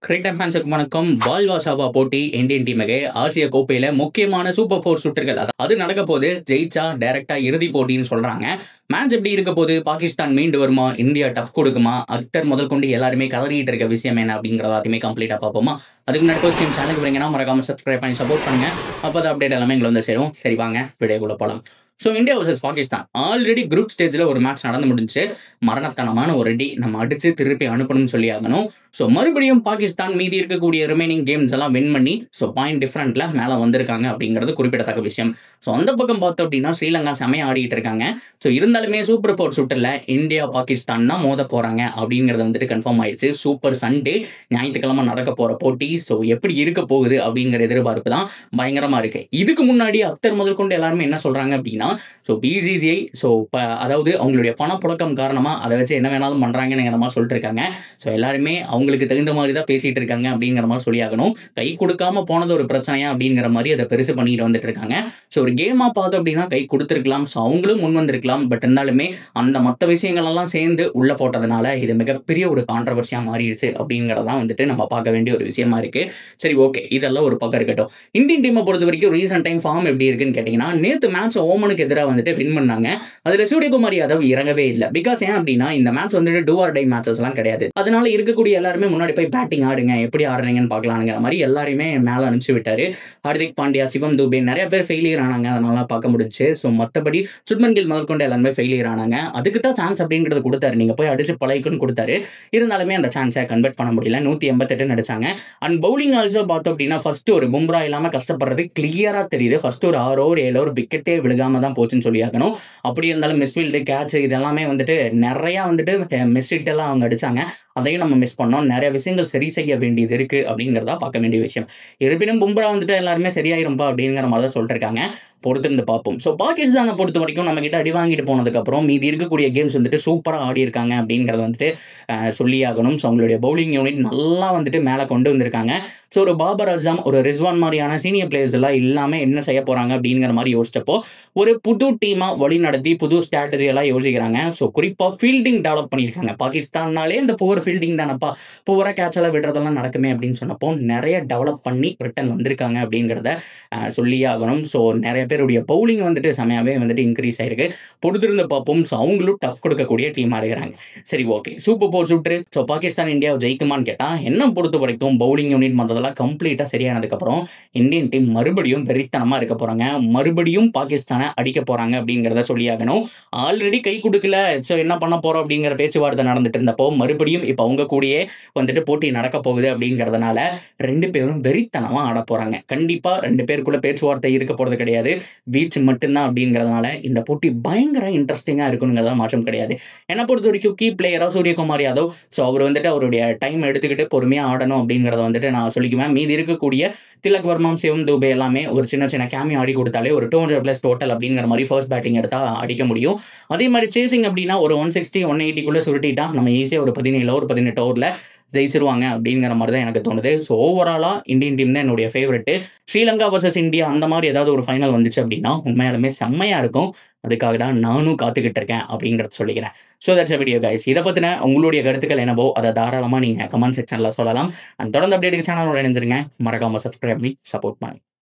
Cricket ஃபேன்ஸுக்கு வணக்கம். பால்வாசாவா போட்டி இந்தியன் டீமுக்கு ஆசிய கோப்பையில முக்கியமான சூப்பர் போர் சுற்றுகள் அது நடக்க போது. ஜெயிச்சா டைரக்டா இறுதி போட்டின்னு சொல்றாங்க. மேட்ச் எப்படி இருக்க போது? பாகிஸ்தான் மீண்டு வருமா? இந்தியா டஃப் கொடுக்குமா? அக்தர் முதல் கொண்டு எல்லாருமே கலறிட்டு இருக்க விஷயம் என்ன அப்படிங்கறத எல்லாத்தையுமே கம்ப்ளீட்டா பார்ப்போமா? அதுக்கு முன்னாடி ஃபர்ஸ்ட் டைம் சேனலுக்கு வரீங்கன்னா மறக்காம சப்ஸ்கிரைப் பண்ணி சப்போர்ட் பண்ணுங்க. அப்போ அப்டேட் எல்லாமே எங்களை வந்து சேரும். சரி வாங்க வீடியோக்குள்ள போலாம். So India versus Pakistan already group ஸ்டேஜில் ஒரு மேட்ச் நடந்து முடிஞ்சு மரணத்தனமான ஒரு அடி நம்ம அடித்து திருப்பி அனுப்பணும்னு சொல்லி ஆகணும். ஸோ மறுபடியும் பாகிஸ்தான் மீதி இருக்கக்கூடிய ரிமைனிங் கேம்ஸ் எல்லாம் வின் பண்ணி பாயிண்ட் டிஃபரண்ட்ல மேலே வந்திருக்காங்க அப்படிங்கிறது குறிப்பிடத்தக்க விஷயம். ஸோ அந்த பக்கம் பார்த்தோம் அப்படின்னா ஸ்ரீலங்கா செமையாக ஆடிட்டு இருக்காங்க. ஸோ இருந்தாலுமே சூப்பர் ஃபோர் சுற்றில் இந்தியா பாகிஸ்தான் தான் மோத போகிறாங்க அப்படிங்கிறது வந்துட்டு கன்ஃபார்ம் ஆயிடுச்சு. சூப்பர் சண்டே ஞாயிற்றுக்கிழமை நடக்க போகிற போட்டி. ஸோ எப்படி இருக்க போகுது அப்படிங்கிற எதிர்பார்ப்பு தான் பயங்கரமாக இருக்கு. இதுக்கு முன்னாடி அக்தர் முதல் கொண்டு எல்லாருமே என்ன சொல்கிறாங்க அப்படின்னா பிசிசிஐ அதாவது அவங்களுடைய பணப்புழக்கம் காரணமாக அதை வச்சு என்ன வேணாலும் பண்ணுறாங்கங்கிற மாதிரி சொல்லிட்டு இருக்காங்க. ஸோ எல்லாருமே அவங்களுக்கு தகுந்த மாதிரி தான் பேசிகிட்டு இருக்காங்க அப்படிங்கிற மாதிரி சொல்லியாகணும். கை கொடுக்காம போனது ஒரு பிரச்சனையா அப்படிங்கிற மாதிரி அதை பெருசு பண்ணிட்டு வந்துட்டு இருக்காங்க. ஸோ ஒரு கேமாக பார்த்தோம் அப்படின்னா கை கொடுத்துருக்கலாம். ஸோ அவங்களும் முன் வந்திருக்கலாம். பட் இருந்தாலுமே அந்த மற்ற விஷயங்களெல்லாம் சேர்ந்து உள்ளே போட்டதுனால இது மிகப்பெரிய ஒரு கான்ட்ரவர்சியாக மாறிடுச்சு அப்படிங்கிறதான் வந்துட்டு நம்ம பார்க்க வேண்டிய ஒரு விஷயமா இருக்கு. சரி ஓகே, இதெல்லாம் ஒரு பக்கம் இருக்கட்டும். இந்தியன் டீமை பொறுத்த வரைக்கும் ரீசெண்ட் டைம் ஃபார்ம் எப்படி இருக்குன்னு கேட்டிங்கன்னா, நேற்று மேட்ச் ஓமனுக்கு எதிராக வந்துட்டு வின் பண்ணாங்க. அதுல சூரியகுமார் யாதவ் இறங்கவே இல்லை. பிகாஸ் ஏன் அப்படின்னா இந்த மேட்ச் வந்துட்டு டூ ஆர் டை மேட்சஸ் எல்லாம் கிடையாது. அதனால இருக்கக்கூடிய எல்லாருமே முன்னாடி போய் பேட்டிங் ஆடுங்க, எப்படி ஆடுறீங்கன்னு பார்க்கலாங்கிற மாதிரி எல்லாருமே மேலே அனுப்பிச்சு விட்டாரு. ஹார்திக் பாண்டியா, சிவம் துபே நிறைய பேர் ஃபெயிலியர் ஆனாங்க. அதனால பார்க்க முடிஞ்சு. ஸோ மற்றபடி சுப்மன் கில் முதல் கொண்டு எல்லாருமே ஃபெயிலியர் ஆனாங்க. அதுக்கு தான் சான்ஸ் அப்படிங்கிறது கொடுத்தாரு. நீங்க போய் அடிச்சு பழகிக்குன்னு கொடுத்தாரு. இருந்தாலுமே அந்த சான்ஸை கன்வெர்ட் பண்ண முடியல. 188 நடிச்சாங்க. அண்ட் பவுலிங் ஆல்சோ பார்த்தோம் அப்படின்னா ஃபர்ஸ்ட் ஒரு பும்ரா இல்லாம கஷ்டப்படுறது கிளியரா தெரியுது. ஃபர்ஸ்ட் ஒரு 6 ஓவர் 7 ஓவர் விக்கெட்டே விழுகாம தான் போச்சுன்னு சொல்லி ஆகணும். அப்படி இருந்தாலும் மிஸ்ஃபீல்டு கேட்ச் இதெல்லாமே வந்துட்டு நிறையா வந்துட்டு மிஸ் ஹிட் எல்லாம் அவங்க அடிச்சாங்க. அதையும் நம்ம மிஸ் பண்ணோம். நிறைய விஷயங்கள் சரி செய்ய வேண்டியது இருக்கு அப்படிங்கிறதா பார்க்க வேண்டிய விஷயம். இருப்பினும் பும்ரா வந்துட்டு எல்லாருமே சரியாயிரும்பா அப்படிங்கிற மாதிரி தான் சொல்லிட்டு இருக்காங்க. பொறுத்திருந்து பார்ப்போம். ஸோ பாகிஸ்தானை பொறுத்த வரைக்கும் நம்ம கிட்ட அடி வாங்கிட்டு போனதுக்கப்புறம் மீதி இருக்கக்கூடிய கேம்ஸ் வந்துட்டு சூப்பராக ஆடி இருக்காங்க அப்படிங்கிறத வந்துட்டு சொல்லி ஆகணும். ஸோ அவங்களுடைய பவுலிங் யூனிட் நல்லா வந்துட்டு மேலே கொண்டு வந்திருக்காங்க. ஸோ ஒரு பாபர் அசாம், ஒரு ரிஸ்வான் மாதிரியான சீனியர் பிளேயர்ஸ் எல்லாம் இல்லாமல் என்ன செய்ய போகிறாங்க அப்படிங்கிற மாதிரி யோசிச்சப்போ ஒரு புது டீமாக வழி நடத்தி புது ஸ்ட்ராட்டஜி எல்லாம் யோசிக்கிறாங்க. ஸோ குறிப்பாக ஃபீல்டிங் டெவலப் பண்ணியிருக்காங்க. பாகிஸ்தான்னாலே இந்த புவர் ஃபீல்டிங் தானப்பா, புவராக கேட்செல்லாம் விடுறதெல்லாம் நடக்குமே அப்படின்னு சொன்னப்போ நிறைய டெவலப் பண்ணி ரிட்டர்ன் வந்திருக்காங்க அப்படிங்கிறத சொல்லி ஆகணும். ஸோ நிறைய பேருடைய பவுலிங் வந்துட்டு செமையாகவே வந்துட்டு இன்க்ரீஸ் ஆயிருக்கு. பொறுத்திருந்து பார்ப்போம். ஸோ அவங்களும் டஃப் கொடுக்கக்கூடிய டீமாக இருக்கிறாங்க. சரி ஓகே, சூப்பர் போர் சுற்று. ஸோ பாகிஸ்தான் இந்தியாவை ஜெயிக்குமான்னு கேட்டால் என்ன பொறுத்த வரைக்கும் பவுலிங் யூனிட் மற்றதெல்லாம் கம்ப்ளீட்டாக சரியானதுக்கப்புறம் இந்தியன் டீம் மறுபடியும் வெறித்தனமாக இருக்க போகிறாங்க. மறுபடியும் பாகிஸ்தானை அடிக்க போகிறாங்க அப்படிங்கிறத சொல்லியாகணும். ஆல்ரெடி கை கொடுக்கல, ஸோ என்ன பண்ண போகிறோம் அப்படிங்கிற பேச்சுவார்த்தை நடந்துட்டு இருந்தப்போ மறுபடியும் இப்போ அவங்க கூடயே வந்துட்டு போட்டி நடக்க போகுது அப்படிங்கிறதுனால ரெண்டு பேரும் வெறித்தனமாக ஆட போகிறாங்க. கண்டிப்பாக ரெண்டு பேருக்குள்ள பேச்சுவார்த்தை இருக்க போகிறது கிடையாது. பீச் மட்டும்தான் அப்படிங்கிறதுனால இந்த போட்டி பயங்கர இன்ட்ரெஸ்டிங்காக இருக்குங்கிறத மாற்றம் கிடையாது. என்னை பொறுத்த வரைக்கும் கீ பிளேயராக சூரியகுமார் யாதவ். ஸோ அவர் வந்துட்டு அவருடைய டைம் எடுத்துக்கிட்டு பொறுமையாக ஆடணும் அப்படிங்கிறத வந்துட்டு நான் சொல்லிக்குவேன். மீதி இருக்கக்கூடிய திலக் வர்மாம், சிவம் துபே எல்லாமே ஒரு சின்ன சின்ன கேமியோ ஆடி கொடுத்தாலே ஒரு 200+ டோட்டல் அப்படிங்கிற மாதிரி ஃபர்ஸ்ட் பேட்டிங் எடுத்தால் அடிக்க முடியும். அதே மாதிரி சேசிங் அப்படின்னா ஒரு 160 180 சுருட்டிட்டா நம்ம ஈஸியாக ஒரு 17 ஓவர் 18 ஓவரில் ஜெயிச்சிருவாங்க அப்படிங்கிற மாதிரி தான் எனக்கு தோணுது. ஸோ ஓவராலாக இந்தியன் டீம் தான் என்னுடைய ஃபேவரெட்டு. ஸ்ரீலங்கா வர்சஸ் இந்தியா அந்த மாதிரி ஏதாவது ஒரு ஃபைனல் வந்துச்சு அப்படின்னா உண்மையாலுமே செம்மையாக இருக்கும். அதுக்காக தான் நானும் காத்துக்கிட்டு இருக்கேன் அப்படிங்கிறத சொல்லிக்கிறேன். So that's video guys. இதை பற்றின உங்களுடைய கருத்துக்கள் என்னவோ அதை தாராளமாக நீங்கள் கமெண்ட் செக்ஷனில் சொல்லலாம். அண்ட் தொடர்ந்து அப்டேட்டுக்கு சேனலோட இணைஞ்சிருங்க. மறக்காமல் சப்ஸ்கிரைப் பண்ணி சப்போர்ட் பண்ணி